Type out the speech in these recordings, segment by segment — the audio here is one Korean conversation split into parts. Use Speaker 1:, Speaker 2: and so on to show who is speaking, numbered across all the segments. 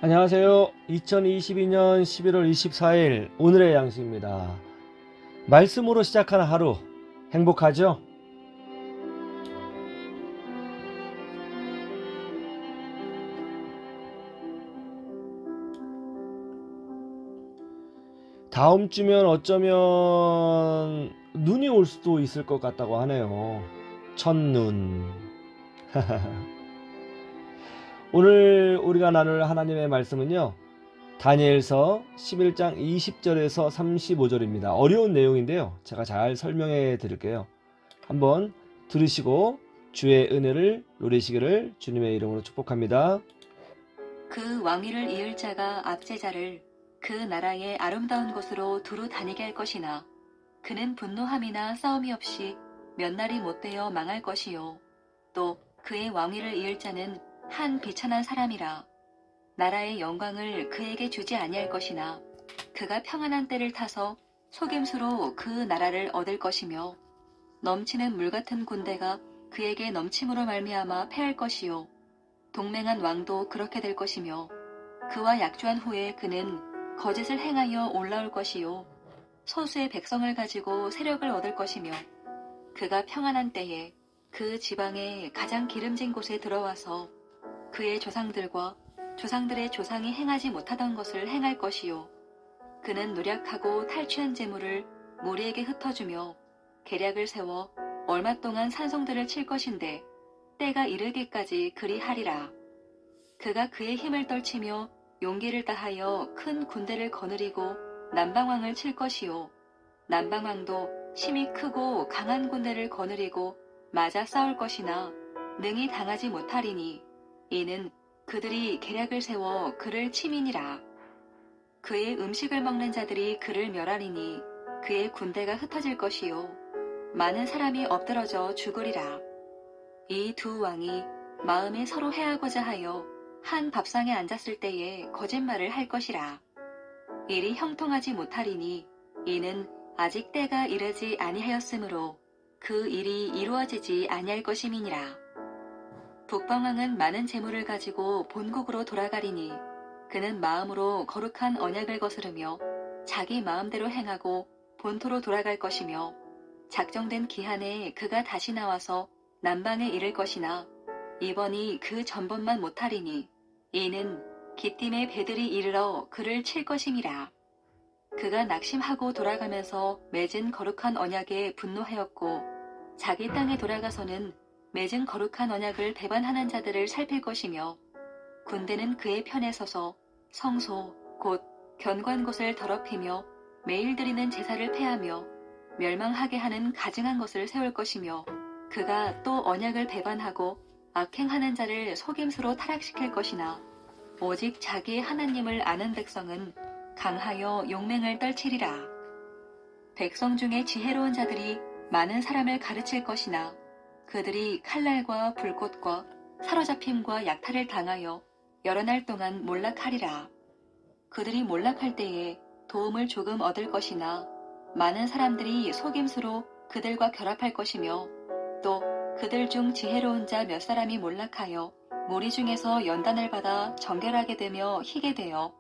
Speaker 1: 안녕하세요. 2022년 11월 24일 오늘의 양식입니다. 말씀으로 시작하는 하루 행복하죠? 다음 주면 어쩌면 눈이 올 수도 있을 것 같다고 하네요. 첫눈. 오늘 우리가 나눌 하나님의 말씀은요, 다니엘서 11장 20절에서 35절입니다. 어려운 내용인데요, 제가 잘 설명해 드릴게요. 한번 들으시고 주의 은혜를 누리시기를 주님의 이름으로 축복합니다.
Speaker 2: 그 왕위를 이을 자가 압제자를 그 나라의 아름다운 곳으로 두루 다니게 할 것이나 그는 분노함이나 싸움이 없이 몇 날이 못되어 망할 것이요. 또 그의 왕위를 이을 자는 한 비천한 사람이라. 나라의 영광을 그에게 주지 아니할 것이나 그가 평안한 때를 타서 속임수로 그 나라를 얻을 것이며 넘치는 물같은 군대가 그에게 넘침으로 말미암아 패할 것이요. 동맹한 왕도 그렇게 될 것이며 그와 약조한 후에 그는 거짓을 행하여 올라올 것이요. 소수의 백성을 가지고 세력을 얻을 것이며 그가 평안한 때에 그 지방의 가장 기름진 곳에 들어와서 그의 조상들과 조상들의 조상이 행하지 못하던 것을 행할 것이요. 그는 노력하고 탈취한 재물을 무리에게 흩어주며 계략을 세워 얼마 동안 산성들을 칠 것인데 때가 이르기까지 그리하리라. 그가 그의 힘을 떨치며 용기를 다하여 큰 군대를 거느리고 남방왕을 칠 것이요. 남방왕도 힘이 크고 강한 군대를 거느리고 맞아 싸울 것이나 능히 당하지 못하리니 이는 그들이 계략을 세워 그를 치민이라. 그의 음식을 먹는 자들이 그를 멸하리니 그의 군대가 흩어질 것이요. 많은 사람이 엎드러져 죽으리라. 이 두 왕이 마음에 서로 해하고자 하여 한 밥상에 앉았을 때에 거짓말을 할 것이라. 일이 형통하지 못하리니 이는 아직 때가 이르지 아니하였으므로 그 일이 이루어지지 아니할 것임이니라. 북방왕은 많은 재물을 가지고 본국으로 돌아가리니 그는 마음으로 거룩한 언약을 거스르며 자기 마음대로 행하고 본토로 돌아갈 것이며 작정된 기한에 그가 다시 나와서 남방에 이를 것이나 이번이 그 전번만 못하리니 이는 기띔의 배들이 이르러 그를 칠 것임이라. 그가 낙심하고 돌아가면서 맺은 거룩한 언약에 분노하였고 자기 땅에 돌아가서는 맺은 거룩한 언약을 배반하는 자들을 살필 것이며 군대는 그의 편에 서서 성소 곧 견고한 곳을 더럽히며 매일 드리는 제사를 폐하며 멸망하게 하는 가증한 것을 세울 것이며 그가 또 언약을 배반하고 악행하는 자를 속임수로 타락시킬 것이나 오직 자기의 하나님을 아는 백성은 강하여 용맹을 떨치리라. 백성 중에 지혜로운 자들이 많은 사람을 가르칠 것이나 그들이 칼날과 불꽃과 사로잡힘과 약탈을 당하여 여러 날 동안 몰락하리라. 그들이 몰락할 때에 도움을 조금 얻을 것이나 많은 사람들이 속임수로 그들과 결합할 것이며 또 그들 중 지혜로운 자 몇 사람이 몰락하여 무리 중에서 연단을 받아 정결하게 되며 희게 되어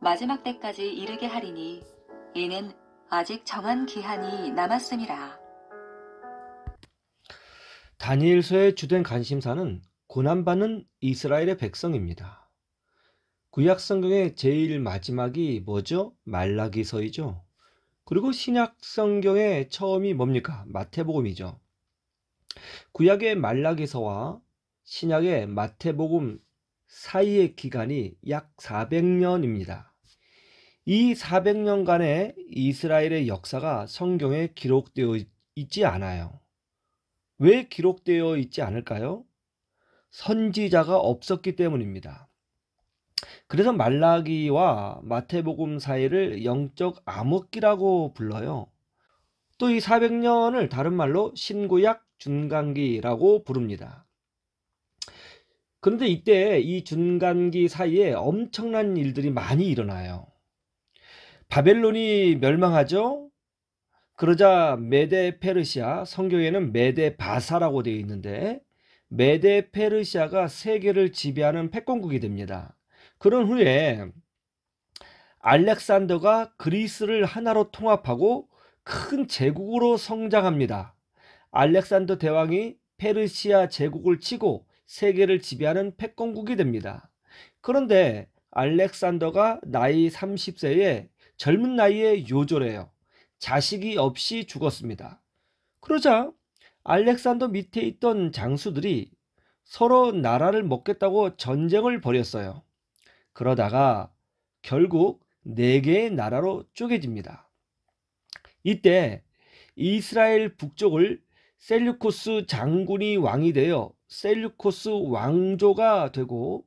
Speaker 2: 마지막 때까지 이르게 하리니 이는 아직 정한 기한이 남았음이라.
Speaker 1: 다니엘서의 주된 관심사는 고난받는 이스라엘의 백성입니다. 구약 성경의 제일 마지막이 뭐죠? 말라기서이죠. 그리고 신약 성경의 처음이 뭡니까? 마태복음이죠. 구약의 말라기서와 신약의 마태복음 사이의 기간이 약 400년입니다. 이 400년간의 이스라엘의 역사가 성경에 기록되어 있지 않아요. 왜 기록되어 있지 않을까요? 선지자가 없었기 때문입니다. 그래서 말라기와 마태복음 사이를 영적 암흑기라고 불러요. 또 이 400년을 다른 말로 신구약 중간기라고 부릅니다. 그런데 이때 이 중간기 사이에 엄청난 일들이 많이 일어나요. 바벨론이 멸망하죠. 그러자 메데 페르시아, 성경에는 메데 바사라고 되어 있는데 메데 페르시아가 세계를 지배하는 패권국이 됩니다. 그런 후에 알렉산더가 그리스를 하나로 통합하고 큰 제국으로 성장합니다. 알렉산더 대왕이 페르시아 제국을 치고 세계를 지배하는 패권국이 됩니다. 그런데 알렉산더가 나이 30세에 젊은 나이에 요절해요. 자식이 없이 죽었습니다. 그러자 알렉산더 밑에 있던 장수들이 서로 나라를 먹겠다고 전쟁을 벌였어요. 그러다가 결국 4개의 나라로 쪼개집니다. 이때 이스라엘 북쪽을 셀류코스 장군이 왕이 되어 셀류코스 왕조가 되고,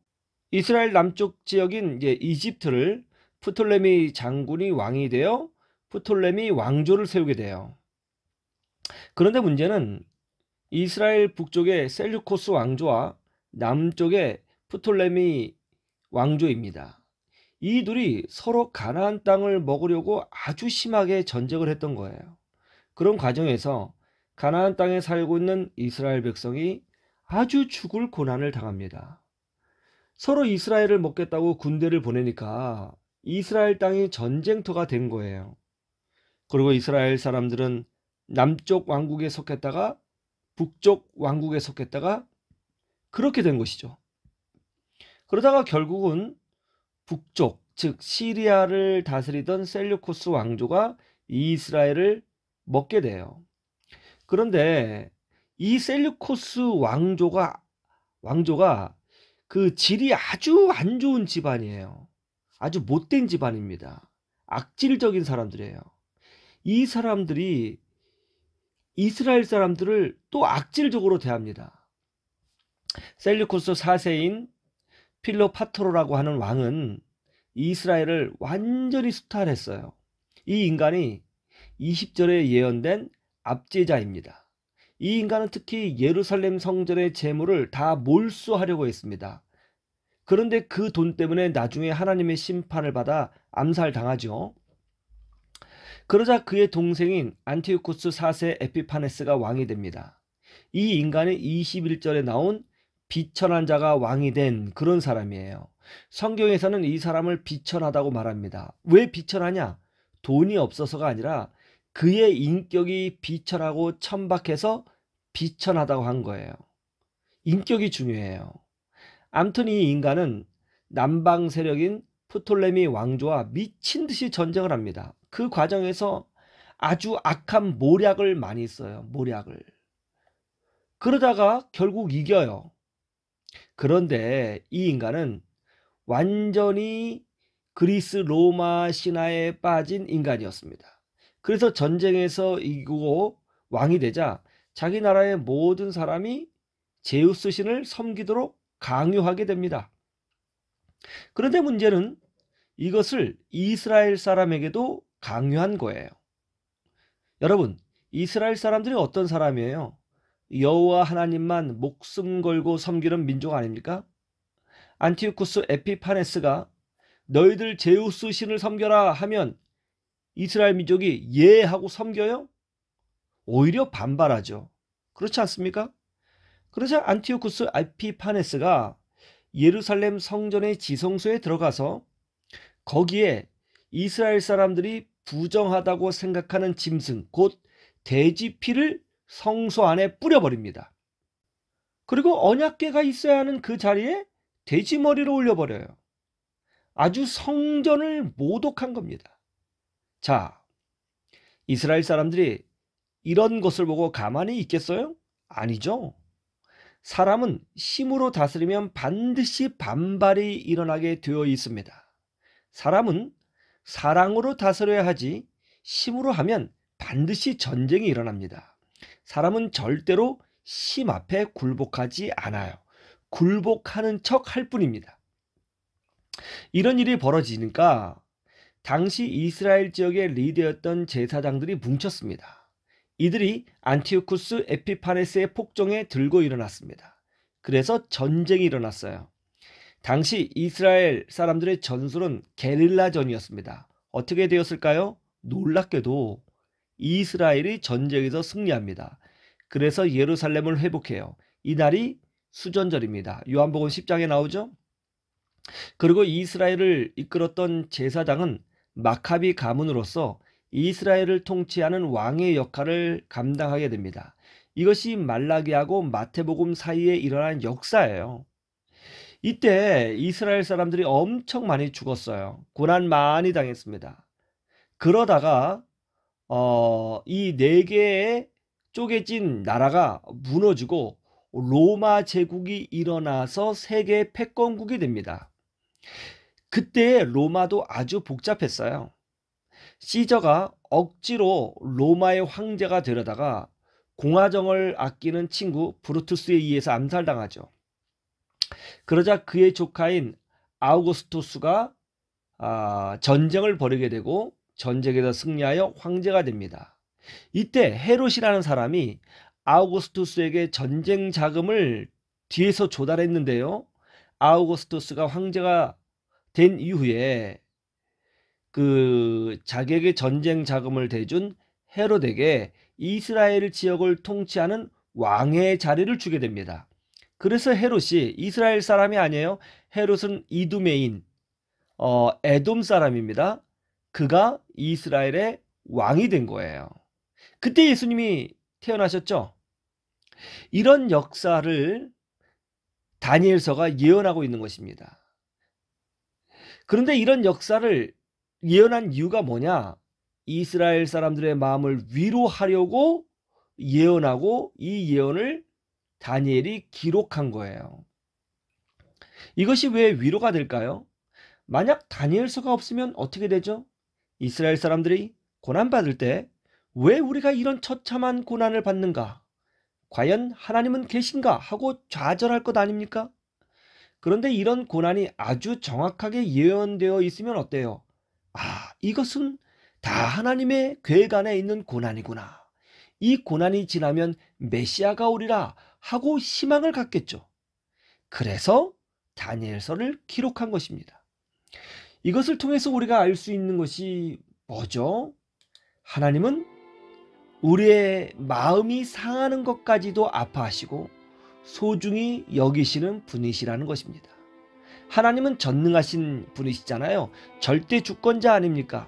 Speaker 1: 이스라엘 남쪽 지역인 이집트를 프톨레미 장군이 왕이 되어 프톨레미 왕조를 세우게 돼요. 그런데 문제는 이스라엘 북쪽의 셀류코스 왕조와 남쪽의 프톨레미 왕조입니다. 이 둘이 서로 가나안 땅을 먹으려고 아주 심하게 전쟁을 했던 거예요. 그런 과정에서 가나안 땅에 살고 있는 이스라엘 백성이 아주 죽을 고난을 당합니다. 서로 이스라엘을 먹겠다고 군대를 보내니까 이스라엘 땅이 전쟁터가 된 거예요. 그리고 이스라엘 사람들은 남쪽 왕국에 속했다가 북쪽 왕국에 속했다가 그렇게 된 것이죠. 그러다가 결국은 북쪽, 즉 시리아를 다스리던 셀류코스 왕조가 이스라엘을 먹게 돼요. 그런데 이 셀류코스 왕조가 그 질이 아주 안 좋은 집안이에요. 아주 못된 집안입니다. 악질적인 사람들이에요. 이 사람들이 이스라엘 사람들을 또 악질적으로 대합니다. 셀류코스 4세인 필로파토로라고 하는 왕은 이스라엘을 완전히 수탈했어요. 이 인간이 20절에 예언된 압제자입니다. 이 인간은 특히 예루살렘 성전의 재물을 다 몰수하려고 했습니다. 그런데 그 돈 때문에 나중에 하나님의 심판을 받아 암살당하죠. 그러자 그의 동생인 안티오쿠스 4세 에피파네스가 왕이 됩니다. 이 인간이 21절에 나온 비천한 자가 왕이 된 그런 사람이에요. 성경에서는 이 사람을 비천하다고 말합니다. 왜 비천하냐? 돈이 없어서가 아니라 그의 인격이 비천하고 천박해서 비천하다고 한 거예요. 인격이 중요해요. 암튼 이 인간은 남방 세력인 프톨레미 왕조와 미친 듯이 전쟁을 합니다. 그 과정에서 아주 악한 모략을 많이 써요. 모략을. 그러다가 결국 이겨요. 그런데 이 인간은 완전히 그리스 로마 신화에 빠진 인간이었습니다. 그래서 전쟁에서 이기고 왕이 되자 자기 나라의 모든 사람이 제우스 신을 섬기도록 강요하게 됩니다. 그런데 문제는 이것을 이스라엘 사람에게도 강요한 거예요. 여러분, 이스라엘 사람들이 어떤 사람이에요? 여호와 하나님만 목숨 걸고 섬기는 민족 아닙니까? 안티오쿠스 에피파네스가 너희들 제우스 신을 섬겨라 하면 이스라엘 민족이 예 하고 섬겨요? 오히려 반발하죠. 그렇지 않습니까? 그러자 안티오쿠스 에피파네스가 예루살렘 성전의 지성소에 들어가서 거기에 이스라엘 사람들이 부정하다고 생각하는 짐승, 곧 돼지 피를 성소 안에 뿌려버립니다. 그리고 언약궤가 있어야 하는 그 자리에 돼지 머리를 올려버려요. 아주 성전을 모독한 겁니다. 자, 이스라엘 사람들이 이런 것을 보고 가만히 있겠어요? 아니죠. 사람은 힘으로 다스리면 반드시 반발이 일어나게 되어 있습니다. 사람은 사랑으로 다스려야 하지 힘으로 하면 반드시 전쟁이 일어납니다. 사람은 절대로 힘 앞에 굴복하지 않아요. 굴복하는 척 할 뿐입니다. 이런 일이 벌어지니까 당시 이스라엘 지역의 리더였던 제사장들이 뭉쳤습니다. 이들이 안티오쿠스 에피파네스의 폭정에 들고 일어났습니다. 그래서 전쟁이 일어났어요. 당시 이스라엘 사람들의 전술은 게릴라전이었습니다. 어떻게 되었을까요? 놀랍게도 이스라엘이 전쟁에서 승리합니다. 그래서 예루살렘을 회복해요. 이날이 수전절입니다. 요한복음 10장에 나오죠? 그리고 이스라엘을 이끌었던 제사장은 마카비 가문으로서 이스라엘을 통치하는 왕의 역할을 감당하게 됩니다. 이것이 말라기하고 마태복음 사이에 일어난 역사예요. 이때 이스라엘 사람들이 엄청 많이 죽었어요. 고난 많이 당했습니다. 그러다가 이 네 개의 쪼개진 나라가 무너지고 로마 제국이 일어나서 세계 패권국이 됩니다. 그때 로마도 아주 복잡했어요. 시저가 억지로 로마의 황제가 되려다가 공화정을 아끼는 친구 브루투스에 의해서 암살당하죠. 그러자 그의 조카인 아우구스투스가 전쟁을 벌이게 되고 전쟁에서 승리하여 황제가 됩니다. 이때 헤롯이라는 사람이 아우구스투스에게 전쟁 자금을 뒤에서 조달했는데요. 아우구스투스가 황제가 된 이후에 자기에게 전쟁 자금을 대준 헤롯에게 이스라엘 지역을 통치하는 왕의 자리를 주게 됩니다. 그래서 헤롯이 이스라엘 사람이 아니에요. 헤롯은 이두메인 에돔 사람입니다. 그가 이스라엘의 왕이 된 거예요. 그때 예수님이 태어나셨죠. 이런 역사를 다니엘서가 예언하고 있는 것입니다. 그런데 이런 역사를 예언한 이유가 뭐냐? 이스라엘 사람들의 마음을 위로하려고 예언하고 이 예언을 다니엘이 기록한 거예요. 이것이 왜 위로가 될까요? 만약 다니엘서가 없으면 어떻게 되죠? 이스라엘 사람들이 고난받을 때 왜 우리가 이런 처참한 고난을 받는가? 과연 하나님은 계신가? 하고 좌절할 것 아닙니까? 그런데 이런 고난이 아주 정확하게 예언되어 있으면 어때요? 이것은 다 하나님의 계획 안에 있는 고난이구나. 이 고난이 지나면 메시아가 오리라 하고 희망을 갖겠죠. 그래서 다니엘서를 기록한 것입니다. 이것을 통해서 우리가 알 수 있는 것이 뭐죠? 하나님은 우리의 마음이 상하는 것까지도 아파하시고 소중히 여기시는 분이시라는 것입니다. 하나님은 전능하신 분이시잖아요. 절대 주권자 아닙니까?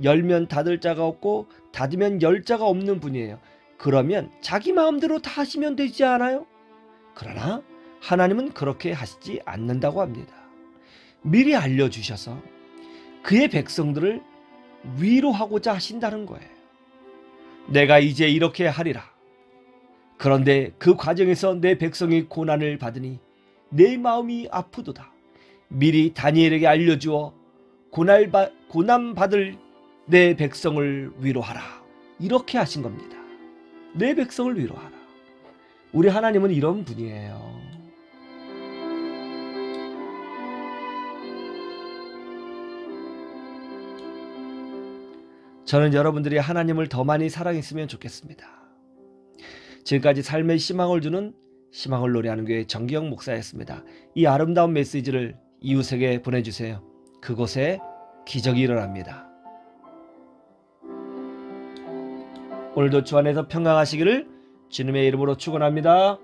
Speaker 1: 열면 닫을 자가 없고 닫으면 열 자가 없는 분이에요. 그러면 자기 마음대로 다 하시면 되지 않아요? 그러나 하나님은 그렇게 하시지 않는다고 합니다. 미리 알려주셔서 그의 백성들을 위로하고자 하신다는 거예요. 내가 이제 이렇게 하리라. 그런데 그 과정에서 내 백성이 고난을 받으니 내 마음이 아프도다. 미리 다니엘에게 알려주어 고난받을 내 백성을 위로하라. 이렇게 하신 겁니다. 내 백성을 위로하라. 우리 하나님은 이런 분이에요. 저는 여러분들이 하나님을 더 많이 사랑했으면 좋겠습니다. 지금까지 삶의 희망을 주는 희망을 노래하는 교회 정기영 목사였습니다. 이 아름다운 메시지를 이웃에게 보내주세요. 그곳에 기적이 일어납니다. 오늘도 주 안에서 평강하시기를 주님의 이름으로 축원합니다.